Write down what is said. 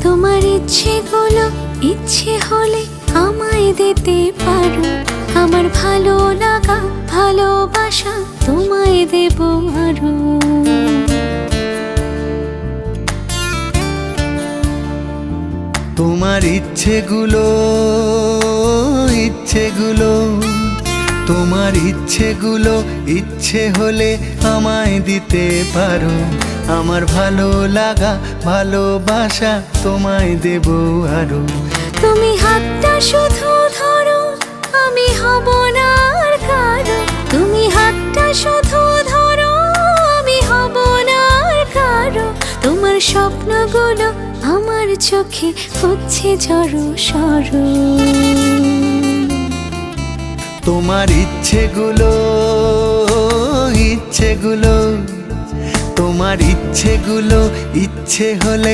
তোমার ইচ্ছেগুলো ইচ্ছে হলে আমায় দিতে পারো। আমার ভালো লাগা ভালোবাসা তোমায় দেব আরো। তোমার ইচ্ছেগুলো তোমার ইচ্ছেগুলো ইচ্ছে হলে আমায় দিতে পারো। আমার ভালো লাগা ভালোবাসা তোমায় দেব আরো। তুমি হাতটা শুধু ধরো, আমি হব না আর কারো। তুমি হাতটা শুধু ধরো, আমি হব না আর কারো। তোমার স্বপ্নগুলো আমার চোখে হচ্ছে জড়ো সরো। তোমার ইচ্ছেগুলো তোমার ইচ্ছেগুলো ইচ্ছে হলে